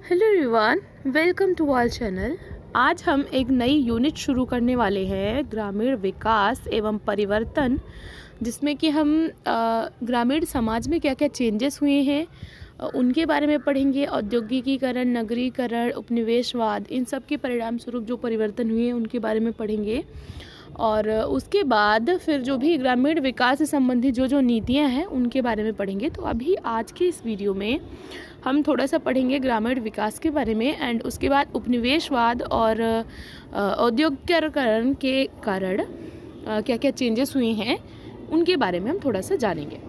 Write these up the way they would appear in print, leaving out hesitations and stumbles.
Hello everyone, welcome to our channel. आज हम एक नई यूनिट शुरू करने वाले हैं, ग्रामीण विकास एवं परिवर्तन, जिसमें कि हम ग्रामीण समाज में क्या क्या चेंजेस हुए हैं उनके बारे में पढ़ेंगे। औद्योगिकीकरण, नगरीकरण, उपनिवेशवाद, इन सब के परिणाम स्वरूप जो परिवर्तन हुए हैं उनके बारे में पढ़ेंगे। और उसके बाद फिर जो भी ग्रामीण विकास से संबंधित जो नीतियाँ हैं उनके बारे में पढ़ेंगे। तो अभी आज के इस वीडियो में हम थोड़ा सा पढ़ेंगे ग्रामीण विकास के बारे में, एंड उसके बाद उपनिवेशवाद और औद्योगिकीकरण के कारण क्या क्या चेंजेस हुए हैं उनके बारे में हम थोड़ा सा जानेंगे।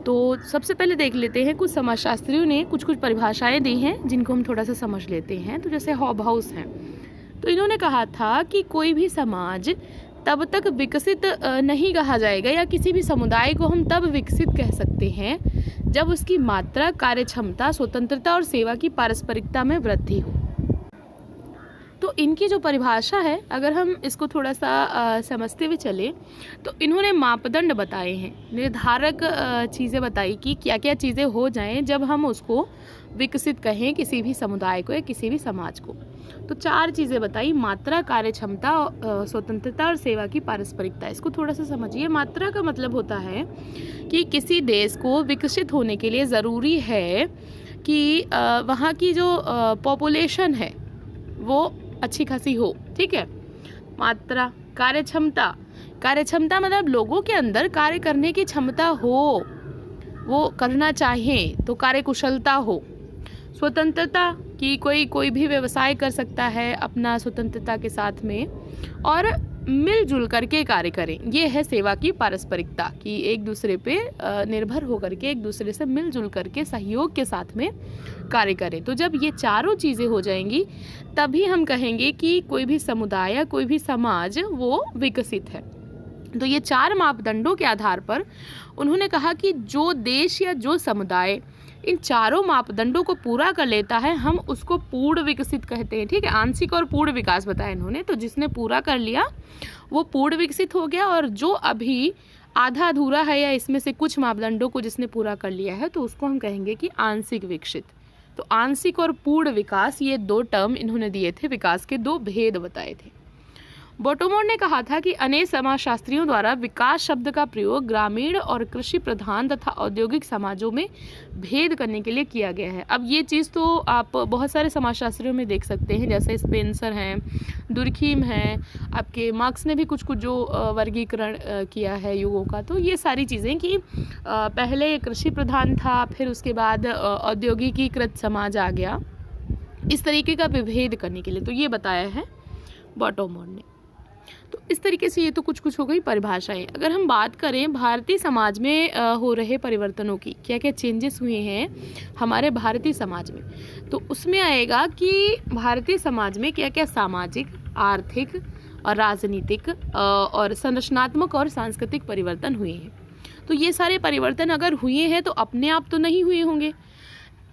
तो सबसे पहले देख लेते हैं, कुछ समाजशास्त्रियों ने कुछ परिभाषाएं दी हैं जिनको हम थोड़ा सा समझ लेते हैं। तो जैसे हॉबहाउस हैं, तो इन्होंने कहा था कि कोई भी समाज तब तक विकसित नहीं कहा जाएगा, या किसी भी समुदाय को हम तब विकसित कह सकते हैं जब उसकी मात्रा, कार्यक्षमता, स्वतंत्रता और सेवा की पारस्परिकता में वृद्धि हो। तो इनकी जो परिभाषा है, अगर हम इसको थोड़ा सा समझते हुए चले, तो इन्होंने मापदंड बताए हैं, निर्धारक चीज़ें बताई कि क्या क्या चीज़ें हो जाएं जब हम उसको विकसित कहें किसी भी समुदाय को या किसी भी समाज को। तो 4 चीज़ें बताई: मात्रा, कार्यक्षमता, स्वतंत्रता और सेवा की पारस्परिकता। इसको थोड़ा सा समझिए। मात्रा का मतलब होता है कि किसी देश को विकसित होने के लिए ज़रूरी है कि वहाँ की जो पॉपुलेशन है वो अच्छी खासी हो, ठीक है। मात्रा। कार्यक्षमता, कार्यक्षमता मतलब लोगों के अंदर कार्य करने की क्षमता हो, वो करना चाहें तो कार्यकुशलता हो। स्वतंत्रता कि कोई भी व्यवसाय कर सकता है अपना स्वतंत्रता के साथ में, और मिलजुल करके कार्य करें। ये है सेवा की पारस्परिकता, कि एक दूसरे पे निर्भर होकर के एक दूसरे से मिलजुल करके सहयोग के साथ में कार्य करें। तो जब ये चारों चीज़ें हो जाएंगी तभी हम कहेंगे कि कोई भी समुदाय या कोई भी समाज वो विकसित है। तो ये 4 मापदंडों के आधार पर उन्होंने कहा कि जो देश या जो समुदाय इन चारों मापदंडों को पूरा कर लेता है, हम उसको पूर्ण विकसित कहते हैं, ठीक है। आंशिक और पूर्ण विकास बताया इन्होंने। तो जिसने पूरा कर लिया वो पूर्ण विकसित हो गया, और जो अभी आधा अधूरा है या इसमें से कुछ मापदंडों को जिसने पूरा कर लिया है, तो उसको हम कहेंगे कि आंशिक विकसित। तो आंशिक और पूर्ण विकास, ये 2 टर्म इन्होंने दिए थे, विकास के 2 भेद बताए थे। बोटोमोर ने कहा था कि अनेक समाजशास्त्रियों द्वारा विकास शब्द का प्रयोग ग्रामीण और कृषि प्रधान तथा औद्योगिक समाजों में भेद करने के लिए किया गया है। अब ये चीज़ तो आप बहुत सारे समाजशास्त्रियों में देख सकते हैं, जैसे स्पेंसर हैं, दुर्खीम हैं, आपके मार्क्स ने भी कुछ जो वर्गीकरण किया है युगों का। तो ये सारी चीज़ें कि पहले कृषि प्रधान था, फिर उसके बाद औद्योगिकीकृत समाज आ गया, इस तरीके का विभेद करने के लिए। तो ये बताया है बोटोमोर ने। तो इस तरीके से ये तो कुछ हो गई परिभाषाएं। अगर हम बात करें भारतीय समाज में हो रहे परिवर्तनों की, क्या क्या चेंजेस हुए हैं हमारे भारतीय समाज में, तो उसमें आएगा कि भारतीय समाज में क्या क्या सामाजिक, आर्थिक और राजनीतिक और संरचनात्मक और सांस्कृतिक परिवर्तन हुए हैं। तो ये सारे परिवर्तन अगर हुए हैं तो अपने आप तो नहीं हुए होंगे,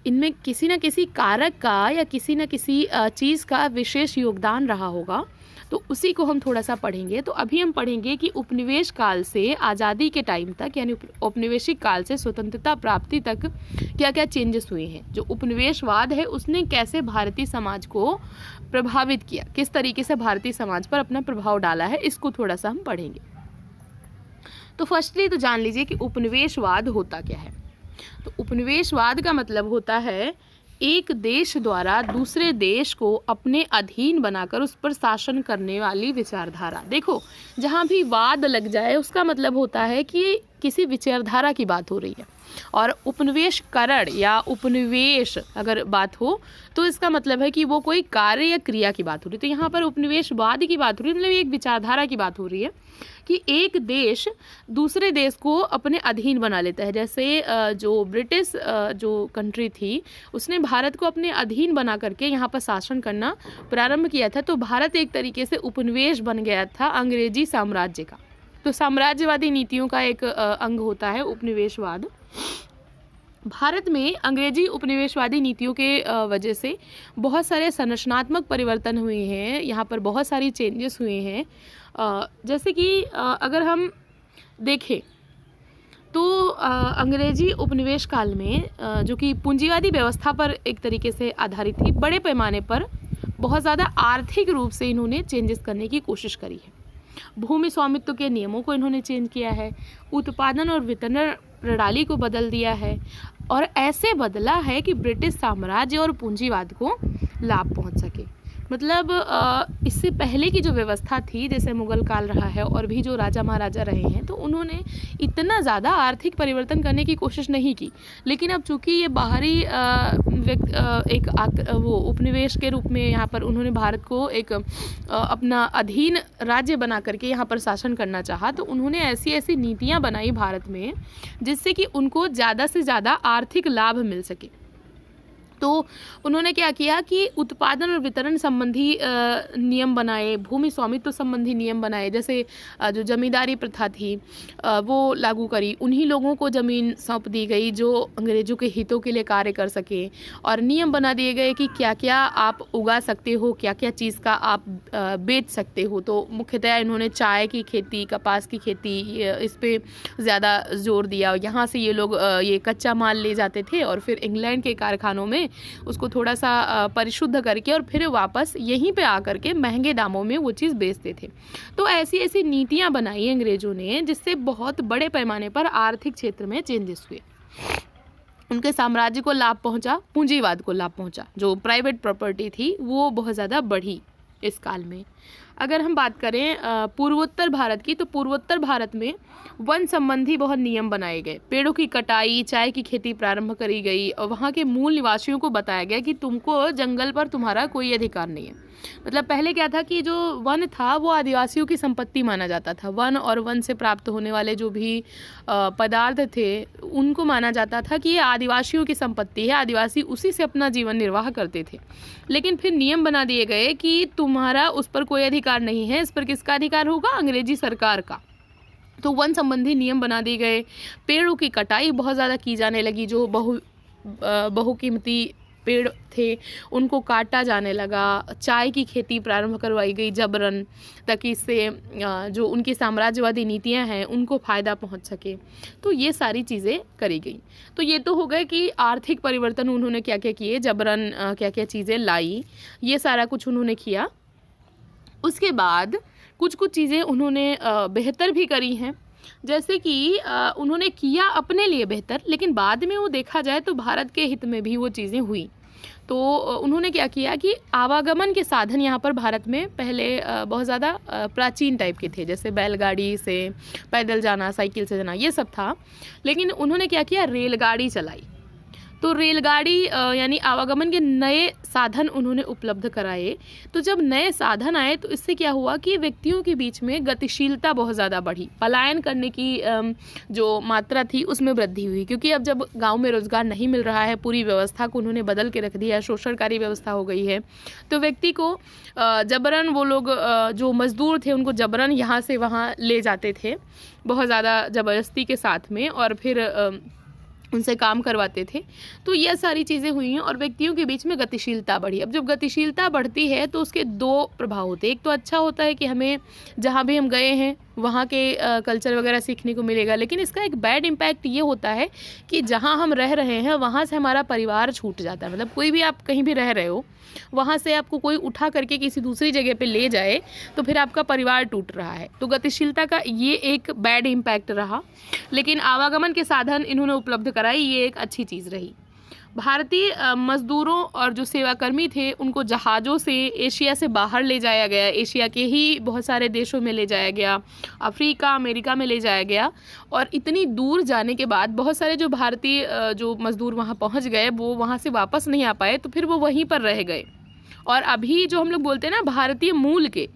इनमें किसी न किसी कारक का या किसी न किसी चीज़ का विशेष योगदान रहा होगा। तो उसी को हम थोड़ा सा पढ़ेंगे। तो अभी हम पढ़ेंगे कि उपनिवेश काल से आज़ादी के टाइम तक, यानी औपनिवेशिक काल से स्वतंत्रता प्राप्ति तक क्या क्या चेंजेस हुए हैं। जो उपनिवेशवाद है उसने कैसे भारतीय समाज को प्रभावित किया, किस तरीके से भारतीय समाज पर अपना प्रभाव डाला है, इसको थोड़ा सा हम पढ़ेंगे। तो फर्स्टली तो जान लीजिए कि उपनिवेशवाद होता क्या है। तो उपनिवेशवाद का मतलब होता है एक देश द्वारा दूसरे देश को अपने अधीन बनाकर उस पर शासन करने वाली विचारधारा। देखो, जहाँ भी वाद लग जाए उसका मतलब होता है कि किसी विचारधारा की बात हो रही है। और उपनिवेशकरण या उपनिवेश अगर बात हो तो इसका मतलब है कि वो कोई कार्य या क्रिया की बात हो रही है। तो यहाँ पर उपनिवेशवाद की बात हो रही है, मतलब एक विचारधारा की बात हो रही है कि एक देश दूसरे देश को अपने अधीन बना लेता है। जैसे जो ब्रिटिश जो कंट्री थी उसने भारत को अपने अधीन बना करके यहाँ पर शासन करना प्रारंभ किया था। तो भारत एक तरीके से उपनिवेश बन गया था अंग्रेजी साम्राज्य का। तो साम्राज्यवादी नीतियों का एक अंग होता है उपनिवेशवाद। भारत में अंग्रेजी उपनिवेशवादी नीतियों के वजह से बहुत सारे संरचनात्मक परिवर्तन हुए हैं, यहाँ पर बहुत सारी चेंजेस हुए हैं। जैसे कि अगर हम देखें तो अंग्रेजी उपनिवेश काल में जो कि पूंजीवादी व्यवस्था पर एक तरीके से आधारित थी, बड़े पैमाने पर बहुत ज़्यादा आर्थिक रूप से इन्होंने चेंजेस करने की कोशिश करी है। भूमि स्वामित्व के नियमों को इन्होंने चेंज किया है, उत्पादन और वितरण प्रणाली को बदल दिया है, और ऐसे बदला है कि ब्रिटिश साम्राज्य और पूंजीवाद को लाभ पहुंच सके। मतलब इससे पहले की जो व्यवस्था थी, जैसे मुगल काल रहा है और भी जो राजा महाराजा रहे हैं, तो उन्होंने इतना ज़्यादा आर्थिक परिवर्तन करने की कोशिश नहीं की। लेकिन अब चूंकि ये बाहरी वो उपनिवेश के रूप में यहाँ पर उन्होंने भारत को एक अपना अधीन राज्य बना करके यहाँ पर शासन करना चाहा, तो उन्होंने ऐसी ऐसी नीतियाँ बनाई भारत में जिससे कि उनको ज़्यादा से ज़्यादा आर्थिक लाभ मिल सके। तो उन्होंने क्या किया कि उत्पादन और वितरण संबंधी नियम बनाए, भूमि स्वामित्व संबंधी नियम बनाए, जैसे जो जमींदारी प्रथा थी वो लागू करी। उन्हीं लोगों को ज़मीन सौंप दी गई जो अंग्रेज़ों के हितों के लिए कार्य कर सके, और नियम बना दिए गए कि क्या क्या आप उगा सकते हो, क्या क्या चीज़ का आप बेच सकते हो। तो मुख्यतः इन्होंने चाय की खेती, कपास की खेती, इस पे ज़्यादा जोर दिया। यहाँ से ये लोग ये कच्चा माल ले जाते थे और फिर इंग्लैंड के कारखानों में उसको थोड़ा सा परिशुद्ध करके और फिर वापस यहीं पे आकर के महंगे दामों में वो चीज़ बेचते थे। तो ऐसी ऐसी नीतियाँ बनाई अंग्रेज़ों ने जिससे बहुत बड़े पैमाने पर आर्थिक क्षेत्र में चेंजेस हुए। उनके साम्राज्य को लाभ पहुंचा, पूंजीवाद को लाभ पहुंचा। जो प्राइवेट प्रॉपर्टी थी वो बहुत ज़्यादा बढ़ी इस काल में। अगर हम बात करें पूर्वोत्तर भारत की, तो पूर्वोत्तर भारत में वन संबंधी बहुत नियम बनाए गए। पेड़ों की कटाई, चाय की खेती प्रारंभ करी गई, और वहाँ के मूल निवासियों को बताया गया कि तुमको जंगल पर तुम्हारा कोई अधिकार नहीं है। मतलब पहले क्या था कि जो वन था वो आदिवासियों की संपत्ति माना जाता था। वन और वन से प्राप्त होने वाले जो भी पदार्थ थे उनको माना जाता था कि ये आदिवासियों की संपत्ति है, आदिवासी उसी से अपना जीवन निर्वाह करते थे। लेकिन फिर नियम बना दिए गए कि तुम्हारा उस पर कोई अधिकार नहीं है। इस पर किसका अधिकार होगा? अंग्रेजी सरकार का। तो वन संबंधी नियम बना दिए गए। पेड़ों की कटाई बहुत ज़्यादा की जाने लगी। जो बहुकीमती पेड़ थे उनको काटा जाने लगा। चाय की खेती प्रारंभ करवाई गई जबरन, ताकि इससे जो उनकी साम्राज्यवादी नीतियां हैं उनको फ़ायदा पहुंच सके। तो ये सारी चीज़ें करी गई। तो ये तो हो गए कि आर्थिक परिवर्तन उन्होंने क्या क्या किए, जबरन क्या क्या चीज़ें लाई, ये सारा कुछ उन्होंने किया। उसके बाद कुछ कुछ चीज़ें उन्होंने बेहतर भी करी हैं, जैसे कि उन्होंने किया अपने लिए बेहतर, लेकिन बाद में वो देखा जाए तो भारत के हित में भी वो चीज़ें हुई। तो उन्होंने क्या किया कि आवागमन के साधन यहाँ पर भारत में पहले बहुत ज़्यादा प्राचीन टाइप के थे, जैसे बैलगाड़ी से पैदल जाना, साइकिल से जाना, ये सब था। लेकिन उन्होंने क्या किया, रेलगाड़ी चलाई। तो रेलगाड़ी यानी आवागमन के नए साधन उन्होंने उपलब्ध कराए। तो जब नए साधन आए तो इससे क्या हुआ कि व्यक्तियों के बीच में गतिशीलता बहुत ज़्यादा बढ़ी। पलायन करने की जो मात्रा थी उसमें वृद्धि हुई, क्योंकि अब जब गांव में रोज़गार नहीं मिल रहा है, पूरी व्यवस्था को उन्होंने बदल के रख दिया है, शोषणकारी व्यवस्था हो गई है। तो व्यक्ति को जबरन वो लोग जो मज़दूर थे उनको जबरन यहाँ से वहाँ ले जाते थे, बहुत ज़्यादा ज़बरदस्ती के साथ में, और फिर उनसे काम करवाते थे। तो ये सारी चीज़ें हुई हैं और व्यक्तियों के बीच में गतिशीलता बढ़ी। अब जब गतिशीलता बढ़ती है तो उसके दो प्रभाव होते हैं। एक तो अच्छा होता है कि हमें जहाँ भी हम गए हैं वहाँ के कल्चर वगैरह सीखने को मिलेगा, लेकिन इसका एक बैड इम्पैक्ट ये होता है कि जहाँ हम रह रहे हैं वहाँ से हमारा परिवार छूट जाता है। मतलब कोई भी आप कहीं भी रह रहे हो, वहाँ से आपको कोई उठा करके किसी दूसरी जगह पे ले जाए तो फिर आपका परिवार टूट रहा है। तो गतिशीलता का ये एक बैड इम्पैक्ट रहा, लेकिन आवागमन के साधन इन्होंने उपलब्ध कराई, ये एक अच्छी चीज़ रही। भारतीय मज़दूरों और जो सेवाकर्मी थे उनको जहाज़ों से एशिया से बाहर ले जाया गया, एशिया के ही बहुत सारे देशों में ले जाया गया, अफ्रीका, अमेरिका में ले जाया गया। और इतनी दूर जाने के बाद बहुत सारे जो भारतीय जो मज़दूर वहाँ पहुँच गए वो वहाँ से वापस नहीं आ पाए, तो फिर वो वहीं पर रह गए। और अभी जो हम लोग बोलते हैं ना भारतीय मूल के,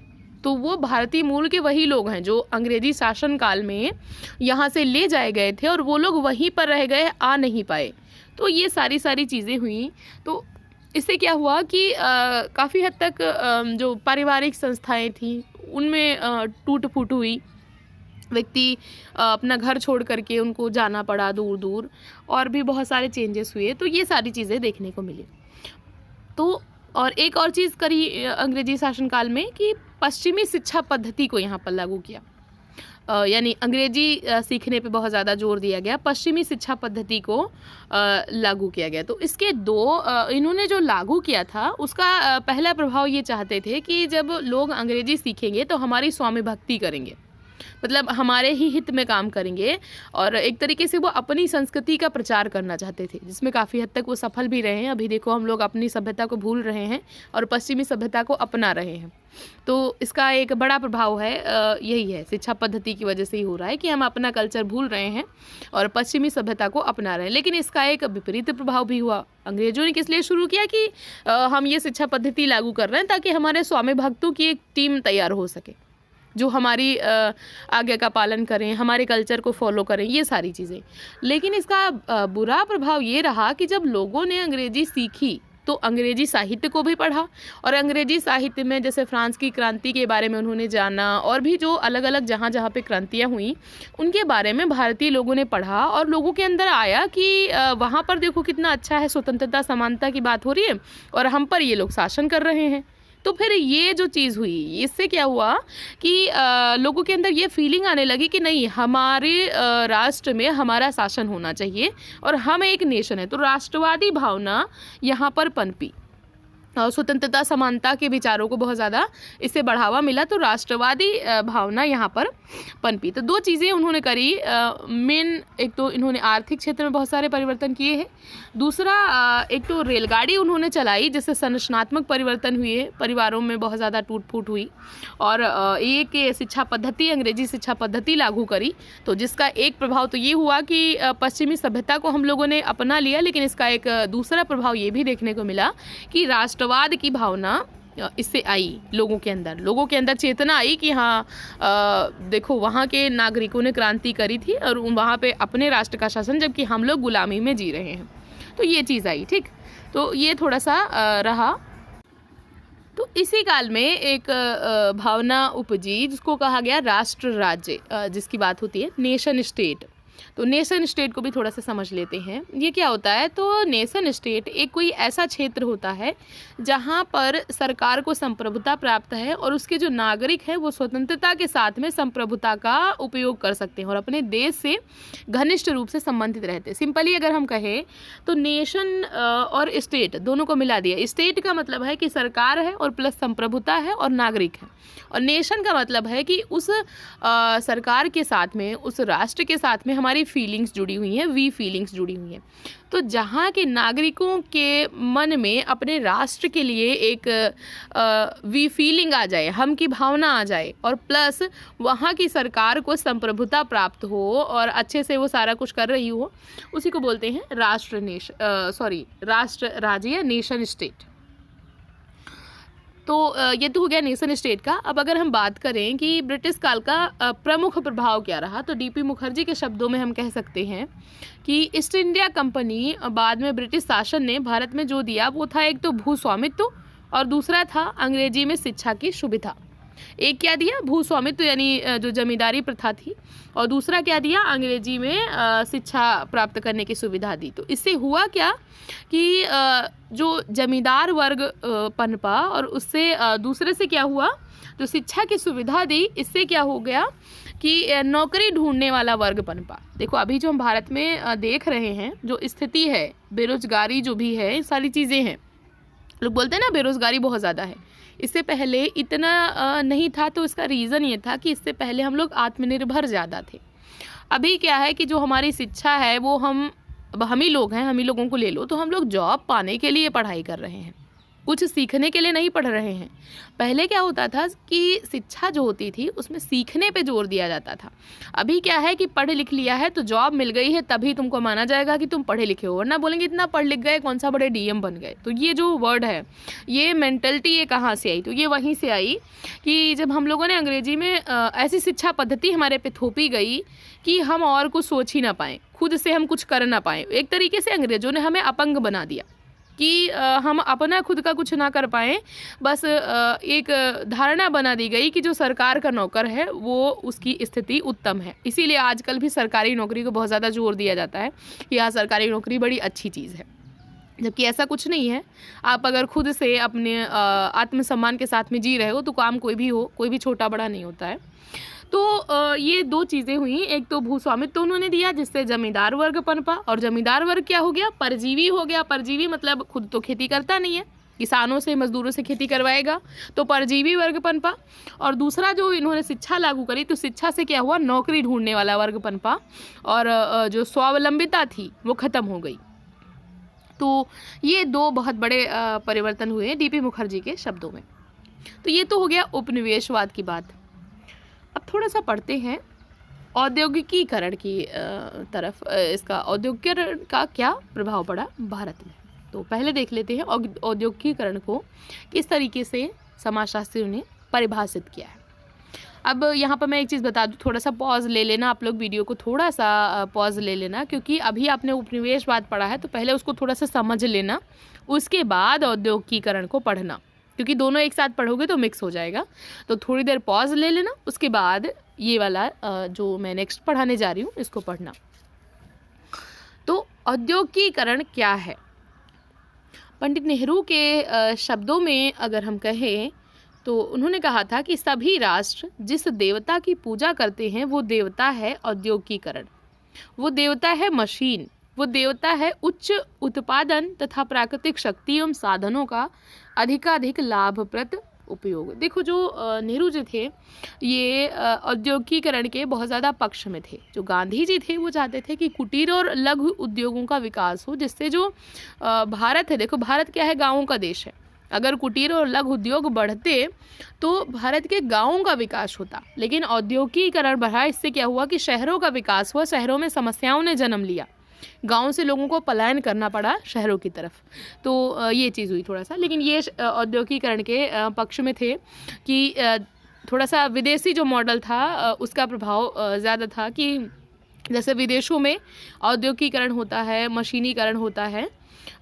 तो वो भारतीय मूल के वही लोग हैं जो अंग्रेजी शासन काल में यहाँ से ले जाए गए थे और वो लोग वहीं पर रह गए, आ नहीं पाए। तो ये सारी चीज़ें हुई। तो इससे क्या हुआ कि काफ़ी हद तक जो पारिवारिक संस्थाएं थी उनमें टूट फूट हुई। व्यक्ति अपना घर छोड़ करके उनको जाना पड़ा दूर दूर, और भी बहुत सारे चेंजेस हुए। तो ये सारी चीज़ें देखने को मिली। तो और एक और चीज़ करी अंग्रेजी शासनकाल में कि पश्चिमी शिक्षा पद्धति को यहाँ पर लागू किया। यानी अंग्रेजी सीखने पे बहुत ज़्यादा जोर दिया गया, पश्चिमी शिक्षा पद्धति को लागू किया गया। तो इसके इन्होंने जो लागू किया था उसका पहला प्रभाव ये चाहते थे कि जब लोग अंग्रेजी सीखेंगे तो हमारी स्वामी भक्ति करेंगे, मतलब हमारे ही हित में काम करेंगे, और एक तरीके से वो अपनी संस्कृति का प्रचार करना चाहते थे, जिसमें काफ़ी हद तक वो सफल भी रहे हैं। अभी देखो हम लोग अपनी सभ्यता को भूल रहे हैं और पश्चिमी सभ्यता को अपना रहे हैं। तो इसका एक बड़ा प्रभाव है, यही है, शिक्षा पद्धति की वजह से ही हो रहा है कि हम अपना कल्चर भूल रहे हैं और पश्चिमी सभ्यता को अपना रहे हैं। लेकिन इसका एक विपरीत प्रभाव भी हुआ। अंग्रेजों ने किस लिए शुरू किया कि हम ये शिक्षा पद्धति लागू कर रहे हैं ताकि हमारे स्वामी भक्तों की एक टीम तैयार हो सके, जो हमारी आज्ञा का पालन करें, हमारे कल्चर को फॉलो करें, ये सारी चीज़ें। लेकिन इसका बुरा प्रभाव ये रहा कि जब लोगों ने अंग्रेजी सीखी तो अंग्रेजी साहित्य को भी पढ़ा, और अंग्रेजी साहित्य में जैसे फ्रांस की क्रांति के बारे में उन्होंने जाना, और भी जो अलग अलग जहाँ जहाँ पे क्रांतियाँ हुई उनके बारे में भारतीय लोगों ने पढ़ा, और लोगों के अंदर आया कि वहाँ पर देखो कितना अच्छा है, स्वतंत्रता समानता की बात हो रही है और हम पर ये लोग शासन कर रहे हैं। तो फिर ये जो चीज़ हुई, इससे क्या हुआ कि लोगों के अंदर ये फीलिंग आने लगी कि नहीं, हमारे राष्ट्र में हमारा शासन होना चाहिए और हम एक नेशन है। तो राष्ट्रवादी भावना यहाँ पर पनपी, स्वतंत्रता समानता के विचारों को बहुत ज़्यादा इससे बढ़ावा मिला, तो राष्ट्रवादी भावना यहाँ पर पनपी। तो दो चीज़ें उन्होंने करी, मेन एक तो इन्होंने आर्थिक क्षेत्र में बहुत सारे परिवर्तन किए हैं, दूसरा एक तो रेलगाड़ी उन्होंने चलाई जिससे संरचनात्मक परिवर्तन हुए, परिवारों में बहुत ज़्यादा टूट फूट हुई, और एक शिक्षा पद्धति, अंग्रेजी शिक्षा पद्धति लागू करी। तो जिसका एक प्रभाव तो ये हुआ कि पश्चिमी सभ्यता को हम लोगों ने अपना लिया, लेकिन इसका एक दूसरा प्रभाव ये भी देखने को मिला कि राष्ट्रवाद की भावना इससे आई, लोगों के अंदर चेतना आई कि हाँ देखो वहाँ के नागरिकों ने क्रांति करी थी और वहाँ पे अपने राष्ट्र का शासन, जबकि हम लोग गुलामी में जी रहे हैं। तो ये चीज़ आई, ठीक। तो ये थोड़ा सा रहा। तो इसी काल में एक भावना उपजी जिसको कहा गया राष्ट्र राज्य, जिसकी बात होती है नेशन स्टेट। तो नेशन स्टेट को भी थोड़ा सा समझ लेते हैं। ये क्या होता है? तो नेशन स्टेट एक कोई ऐसा क्षेत्र होता है जहाँ पर सरकार को संप्रभुता प्राप्त है और उसके जो नागरिक हैं वो स्वतंत्रता के साथ में संप्रभुता का उपयोग कर सकते हैं और अपने देश से घनिष्ठ रूप से संबंधित रहते हैं। सिंपली अगर हम कहें तो नेशन और स्टेट दोनों को मिला दिया। स्टेट का मतलब है कि सरकार है और प्लस संप्रभुता है और नागरिक है, और नेशन का मतलब है कि उस सरकार के साथ में, उस राष्ट्र के साथ में हमारी फीलिंग्स जुड़ी हुई हैं, वी फीलिंग्स जुड़ी हुई हैं। तो जहाँ के नागरिकों के मन में अपने राष्ट्र के लिए एक वी फीलिंग आ जाए, हम की भावना आ जाए, और प्लस वहाँ की सरकार को संप्रभुता प्राप्त हो और अच्छे से वो सारा कुछ कर रही हो, उसी को बोलते हैं राष्ट्र राज्य या नेशन स्टेट। तो ये तो हो गया नेशन स्टेट का। अब अगर हम बात करें कि ब्रिटिश काल का प्रमुख प्रभाव क्या रहा, तो डीपी मुखर्जी के शब्दों में हम कह सकते हैं कि ईस्ट इंडिया कंपनी बाद में ब्रिटिश शासन ने भारत में जो दिया वो था एक तो भूस्वामित्व और दूसरा था अंग्रेजी में शिक्षा की सुविधा। एक क्या दिया? भूस्वामित्व यानी जो जमींदारी प्रथा थी, और दूसरा क्या दिया? अंग्रेजी में शिक्षा प्राप्त करने की सुविधा दी। तो इससे हुआ क्या कि जो जमींदार वर्ग पनपा, और उससे दूसरे से क्या हुआ, जो शिक्षा की सुविधा दी, इससे क्या हो गया कि नौकरी ढूंढने वाला वर्ग पनपा। देखो अभी जो हम भारत में देख रहे हैं, जो स्थिति है, बेरोजगारी जो भी है, सारी चीज़ें हैं। लोग बोलते हैं ना बेरोजगारी बहुत ज़्यादा है, इससे पहले इतना नहीं था। तो इसका रीज़न ये था कि इससे पहले हम लोग आत्मनिर्भर ज़्यादा थे। अभी क्या है कि जो हमारी शिक्षा है वो हम ही लोग हैं, हम ही लोगों को ले लो, तो हम लोग जॉब पाने के लिए पढ़ाई कर रहे हैं, कुछ सीखने के लिए नहीं पढ़ रहे हैं। पहले क्या होता था कि शिक्षा जो होती थी उसमें सीखने पे जोर दिया जाता था। अभी क्या है कि पढ़ लिख लिया है तो जॉब मिल गई है तभी तुमको माना जाएगा कि तुम पढ़े लिखे हो, वरना बोलेंगे इतना पढ़ लिख गए, कौन सा बड़े डीएम बन गए। तो ये जो वर्ड है, ये मेंटलिटी ये कहाँ से आई? तो ये वहीं से आई कि जब हम लोगों ने अंग्रेजी में ऐसी शिक्षा पद्धति हमारे पे थोपी गई कि हम और कुछ सोच ही ना पाएँ, खुद से हम कुछ कर ना पाएँ। एक तरीके से अंग्रेजों ने हमें अपंग बना दिया कि हम अपना खुद का कुछ ना कर पाएँ। बस एक धारणा बना दी गई कि जो सरकार का नौकर है वो उसकी स्थिति उत्तम है। इसीलिए आजकल भी सरकारी नौकरी को बहुत ज़्यादा जोर दिया जाता है कि हाँ सरकारी नौकरी बड़ी अच्छी चीज़ है, जबकि ऐसा कुछ नहीं है। आप अगर खुद से अपने आत्मसम्मान के साथ में जी रहे हो तो काम कोई भी हो, कोई भी छोटा बड़ा नहीं होता है। तो ये दो चीज़ें हुई, एक तो भूस्वामित्व उन्होंने दिया जिससे जमींदार वर्ग पनपा, और जमींदार वर्ग क्या हो गया, परजीवी हो गया। परजीवी मतलब खुद तो खेती करता नहीं है, किसानों से मजदूरों से खेती करवाएगा, तो परजीवी वर्ग पनपा। और दूसरा जो इन्होंने शिक्षा लागू करी, तो शिक्षा से क्या हुआ, नौकरी ढूंढने वाला वर्ग पनपा, और जो स्वावलंबिता थी वो खत्म हो गई। तो ये दो बहुत बड़े परिवर्तन हुए हैं डीपी मुखर्जी के शब्दों में। तो ये तो हो गया उपनिवेशवाद की बात। अब थोड़ा सा पढ़ते हैं औद्योगिकीकरण की तरफ। इसका औद्योगिकीकरण का क्या प्रभाव पड़ा भारत में। तो पहले देख लेते हैं औद्योगिकीकरण को किस तरीके से समाजशास्त्रियों ने परिभाषित किया है। अब यहाँ पर मैं एक चीज़ बता दूँ, थोड़ा सा पॉज ले लेना आप लोग, वीडियो को थोड़ा सा पॉज ले लेना, क्योंकि अभी आपने उपनिवेशवाद पढ़ा है तो पहले उसको थोड़ा सा समझ लेना, उसके बाद औद्योगिकीकरण को पढ़ना, क्योंकि दोनों एक साथ पढ़ोगे तो मिक्स हो जाएगा। तो थोड़ी देर पॉज ले लेना, उसके बाद ये वाला जो मैं नेक्स्ट पढ़ाने जा रही हूँ इसको पढ़ना। तो औद्योगिकीकरण क्या है। पंडित नेहरू के शब्दों में अगर हम कहें तो उन्होंने कहा था कि सभी राष्ट्र जिस देवता की पूजा करते हैं वो देवता है औद्योगिकीकरण, वो देवता है मशीन, वो देवता है उच्च उत्पादन तथा प्राकृतिक शक्ति एवं साधनों का अधिकाधिक लाभप्रद उपयोग। देखो जो नेहरू जी थे ये औद्योगिकीकरण के बहुत ज़्यादा पक्ष में थे। जो गांधी जी थे वो चाहते थे कि कुटीर और लघु उद्योगों का विकास हो, जिससे जो भारत है, देखो भारत क्या है, गाँवों का देश है। अगर कुटीर और लघु उद्योग बढ़ते तो भारत के गाँवों का विकास होता, लेकिन औद्योगिकीकरण बढ़ा, इससे क्या हुआ कि शहरों का विकास हुआ, शहरों में समस्याओं ने जन्म लिया, गांव से लोगों को पलायन करना पड़ा शहरों की तरफ। तो ये चीज़ हुई थोड़ा सा, लेकिन ये औद्योगिकीकरण के पक्ष में थे कि थोड़ा सा विदेशी जो मॉडल था उसका प्रभाव ज़्यादा था, कि जैसे विदेशों में औद्योगिकीकरण होता है, मशीनीकरण होता है,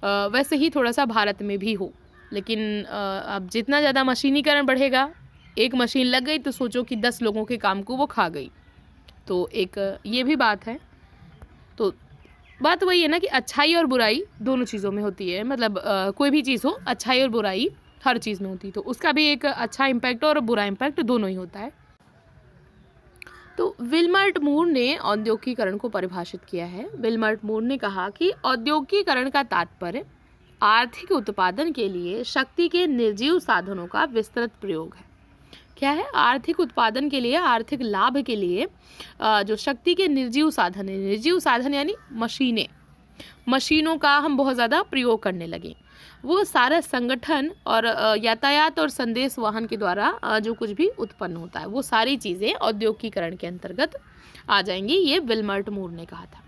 वैसे ही थोड़ा सा भारत में भी हो। लेकिन अब जितना ज़्यादा मशीनीकरण बढ़ेगा, एक मशीन लग गई तो सोचो कि 10 लोगों के काम को वो खा गई। तो एक ये भी बात है। तो बात वही है ना कि अच्छाई और बुराई दोनों चीज़ों में होती है, मतलब कोई भी चीज़ हो, अच्छाई और बुराई हर चीज़ में होती है, तो उसका भी एक अच्छा इम्पैक्ट और बुरा इम्पैक्ट दोनों ही होता है। तो विल्मर्ट मूर ने औद्योगिकीकरण को परिभाषित किया है। विल्मर्ट मूर ने कहा कि औद्योगिकीकरण का तात्पर्य आर्थिक उत्पादन के लिए शक्ति के निर्जीव साधनों का विस्तृत प्रयोग है। क्या है, आर्थिक उत्पादन के लिए, आर्थिक लाभ के लिए जो शक्ति के निर्जीव साधन है, निर्जीव साधन यानी मशीनें, मशीनों का हम बहुत ज़्यादा प्रयोग करने लगे। वो सारा संगठन और यातायात और संदेश वाहन के द्वारा जो कुछ भी उत्पन्न होता है, वो सारी चीज़ें औद्योगिकीकरण के अंतर्गत आ जाएंगी, ये विल्मर्ट मूर ने कहा था।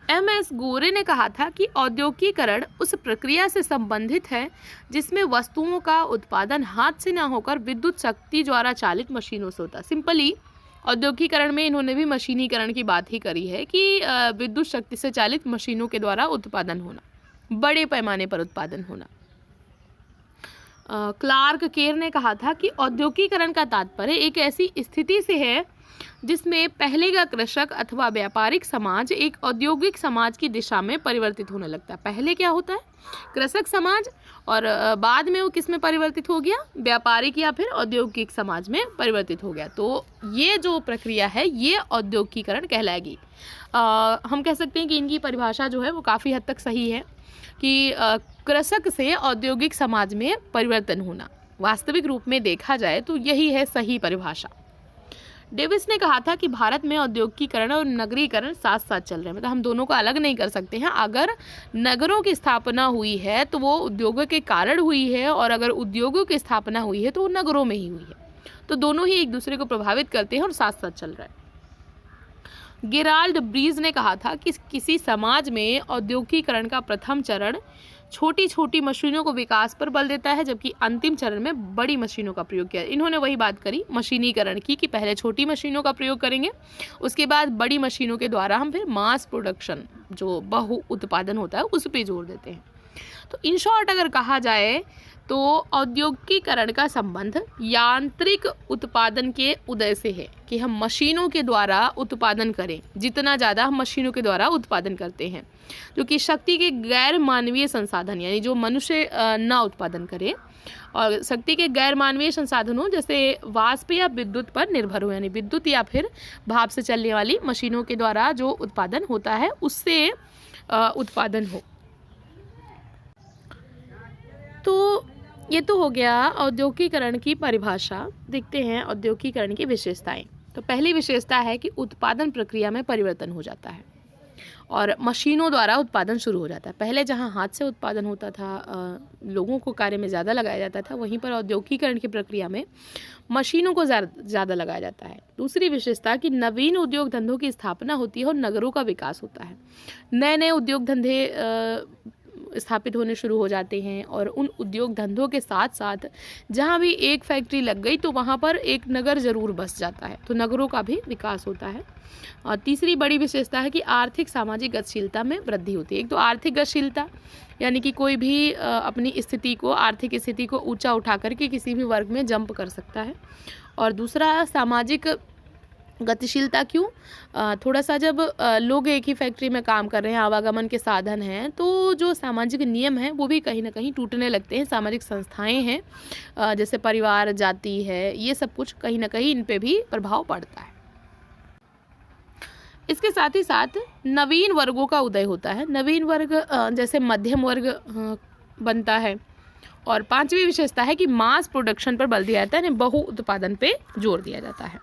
MS गोरे ने कहा था कि औद्योगिकीकरण उस प्रक्रिया से संबंधित है जिसमें वस्तुओं का उत्पादन हाथ से न होकर विद्युत शक्ति द्वारा चालित मशीनों से होता है। सिंपली औद्योगिकीकरण में इन्होंने भी मशीनीकरण की बात ही करी है कि विद्युत शक्ति से चालित मशीनों के द्वारा उत्पादन होना, बड़े पैमाने पर उत्पादन होना। क्लार्क केर ने कहा था कि औद्योगिकीकरण का तात्पर्य एक ऐसी स्थिति से है जिसमें पहले का कृषक अथवा व्यापारिक समाज एक औद्योगिक समाज की दिशा में परिवर्तित होने लगता है। पहले क्या होता है, कृषक समाज, और बाद में वो किस में परिवर्तित हो गया, व्यापारिक या फिर औद्योगिक समाज में परिवर्तित हो गया। तो ये जो प्रक्रिया है ये औद्योगिकीकरण कहलाएगी। हम कह सकते हैं कि इनकी परिभाषा जो है वो काफ़ी हद तक सही है कि कृषक से औद्योगिक समाज में परिवर्तन होना, वास्तविक रूप में देखा जाए तो यही है सही परिभाषा। डेविस ने कहा था कि भारत में औद्योगिकीकरण और नगरीकरण साथ साथ चल रहे हैं, मतलब हम दोनों को अलग नहीं कर सकते हैं। अगर नगरों की स्थापना हुई है तो वो उद्योगों के कारण हुई है, और अगर उद्योगों की स्थापना हुई है तो वो नगरों में ही हुई है। तो दोनों ही एक दूसरे को प्रभावित करते हैं और साथ साथ चल रहा है। गेराल्ड ब्रीज ने कहा था कि किसी समाज में औद्योगिकीकरण का प्रथम चरण छोटी छोटी मशीनों को विकास पर बल देता है, जबकि अंतिम चरण में बड़ी मशीनों का प्रयोग किया। इन्होंने वही बात करी मशीनीकरण की कि पहले छोटी मशीनों का प्रयोग करेंगे, उसके बाद बड़ी मशीनों के द्वारा हम फिर मास प्रोडक्शन जो बहु उत्पादन होता है उस पर जोर देते हैं। तो इन शॉर्ट अगर कहा जाए तो औद्योगिकीकरण का संबंध यांत्रिक उत्पादन के उदय से है कि हम मशीनों के द्वारा उत्पादन करें, जितना ज़्यादा हम मशीनों के द्वारा उत्पादन करते हैं, जो कि शक्ति के गैर मानवीय संसाधन यानी जो मनुष्य ना उत्पादन करे, और शक्ति के गैर मानवीय संसाधनों जैसे वाष्प या विद्युत पर निर्भर हो, यानी विद्युत या फिर भाप से चलने वाली मशीनों के द्वारा जो उत्पादन होता है उससे उत्पादन हो। तो ये तो हो गया औद्योगिकीकरण की परिभाषा। देखते हैं औद्योगिकीकरण की विशेषताएं। तो पहली विशेषता है कि उत्पादन प्रक्रिया में परिवर्तन हो जाता है और मशीनों द्वारा उत्पादन शुरू हो जाता है। पहले जहां हाथ से उत्पादन होता था, लोगों को कार्य में ज़्यादा लगाया जाता था, वहीं पर औद्योगिकीकरण की प्रक्रिया में मशीनों को ज़्यादा लगाया जाता है। दूसरी विशेषता कि नवीन उद्योग धंधों की स्थापना होती है और नगरों का विकास होता है। नए नए उद्योग धंधे स्थापित होने शुरू हो जाते हैं और उन उद्योग धंधों के साथ साथ जहाँ भी एक फैक्ट्री लग गई तो वहाँ पर एक नगर ज़रूर बस जाता है, तो नगरों का भी विकास होता है। और तीसरी बड़ी विशेषता है कि आर्थिक सामाजिक गतिशीलता में वृद्धि होती है। एक तो आर्थिक गतिशीलता यानी कि कोई भी अपनी स्थिति को, आर्थिक स्थिति को ऊंचा उठा करके किसी भी वर्ग में जंप कर सकता है। और दूसरा सामाजिक गतिशीलता क्यों, थोड़ा सा जब लोग एक ही फैक्ट्री में काम कर रहे हैं, आवागमन के साधन हैं, तो जो सामाजिक नियम हैं वो भी कहीं ना कहीं टूटने लगते हैं। सामाजिक संस्थाएं हैं जैसे परिवार, जाति है, ये सब कुछ कहीं ना कहीं इन पे भी प्रभाव पड़ता है। इसके साथ ही साथ नवीन वर्गों का उदय होता है। नवीन वर्ग जैसे मध्यम वर्ग बनता है। और पांचवी विशेषता है कि मास प्रोडक्शन पर बल दिया जाता है, यानी बहु उत्पादन पे जोर दिया जाता है।